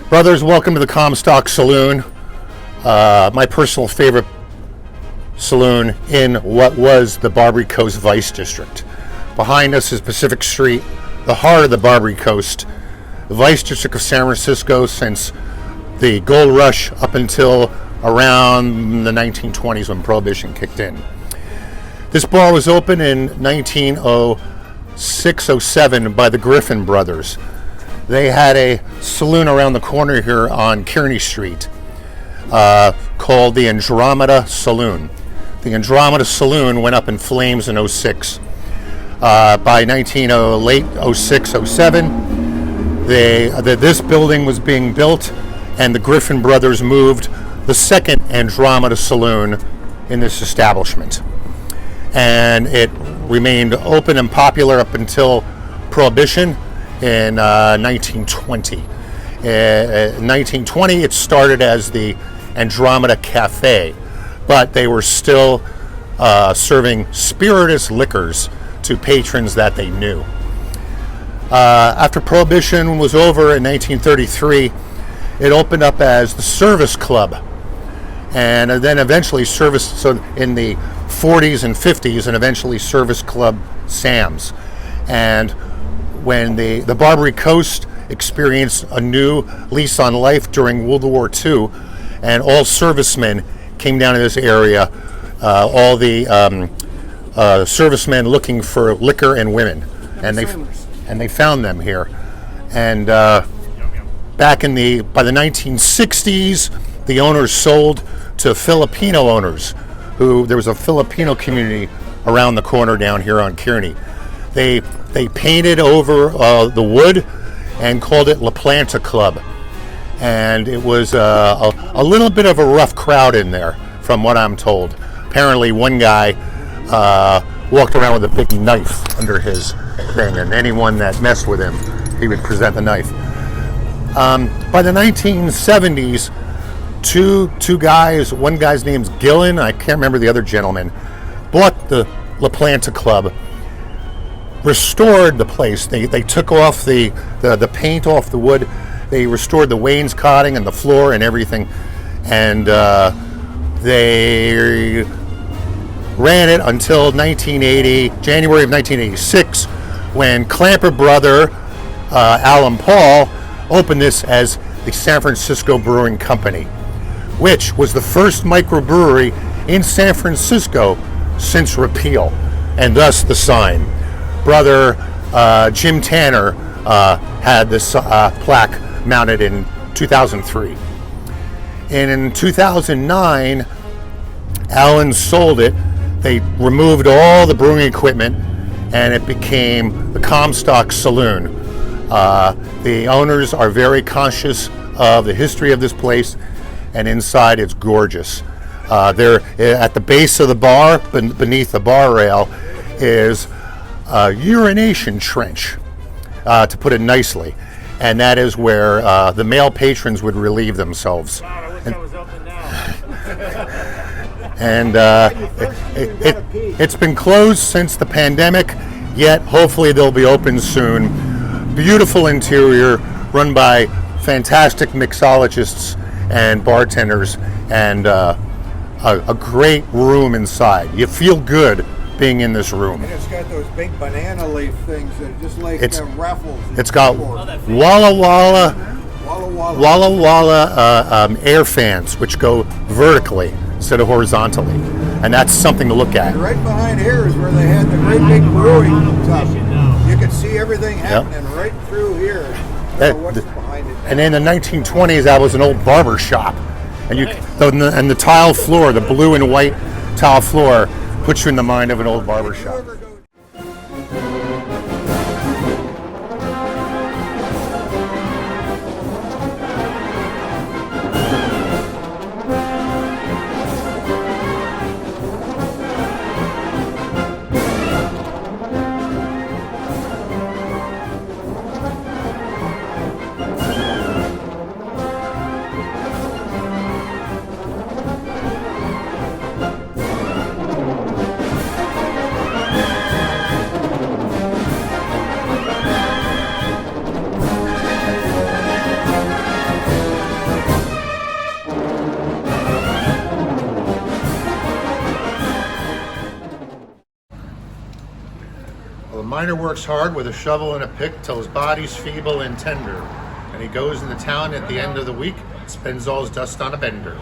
Brothers, welcome to the Comstock Saloon, my personal favorite saloon in what was the Barbary Coast Vice District. Behind us is Pacific Street, the heart of the Barbary Coast, the Vice District of San Francisco since the gold rush up until around the 1920s when Prohibition kicked in. This bar was opened in 1906-07 by the Griffin brothers. They had a saloon around the corner here on Kearny Street called the Andromeda Saloon. The Andromeda Saloon went up in flames in 06. By late 06-07, this building was being built, and the Griffin brothers moved the second Andromeda Saloon in this establishment. And it remained open and popular up until Prohibition in 1920. In 1920, it started as the Andromeda Cafe, but they were still serving spirituous liquors to patrons that they knew. After Prohibition was over in 1933, it opened up as the Service Club, and then eventually in the 40s and 50s, and eventually Service Club Sam's. And when the Barbary Coast experienced a new lease on life during World War II, and all servicemen came down to this area, all the servicemen looking for liquor and women, and they found them here. And by the 1960s, the owners sold to Filipino owners, there was a Filipino community around the corner down here on Kearny. They painted over the wood and called it La Planta Club. And it was a little bit of a rough crowd in there, from what I'm told. Apparently one guy walked around with a big knife under his thing, and anyone that messed with him, he would present the knife. By the 1970s, two guys, one guy's name's Gillen, I can't remember the other gentleman, bought the La Planta Club, restored the place. They took off the paint off the wood. They restored the wainscoting and the floor and everything, and they ran it until January of 1986, when Clamper brother Alan Paul opened this as the San Francisco Brewing Company, which was the first microbrewery in San Francisco since repeal, and thus the sign. Brother Jim Tanner had this plaque mounted in 2003. And in 2009, Allen sold it. They removed all the brewing equipment, and it became the Comstock Saloon. The owners are very conscious of the history of this place, and inside it's gorgeous. There, at the base of the bar, beneath the bar rail, is a urination trench, to put it nicely, and that is where the male patrons would relieve themselves. God, I wish I was open now. And it's been closed since the pandemic, yet hopefully they'll be open soon. Beautiful interior, run by fantastic mixologists and bartenders, and a great room inside. You feel good being in this room. And it's got those big banana leaf things that are just like raffles. It's got Walla Walla air fans, which go vertically instead of horizontally, and that's something to look at. And right behind here is where they had the great big brewing tub. You could see everything happening right through here. What's behind it? And in the 1920s, that was an old barber shop, and the tile floor, the blue and white tile floor, puts you in the mind of an old barber shop. Well, the miner works hard with a shovel and a pick till his body's feeble and tender. And he goes into town at the end of the week and spends all his dust on a bender.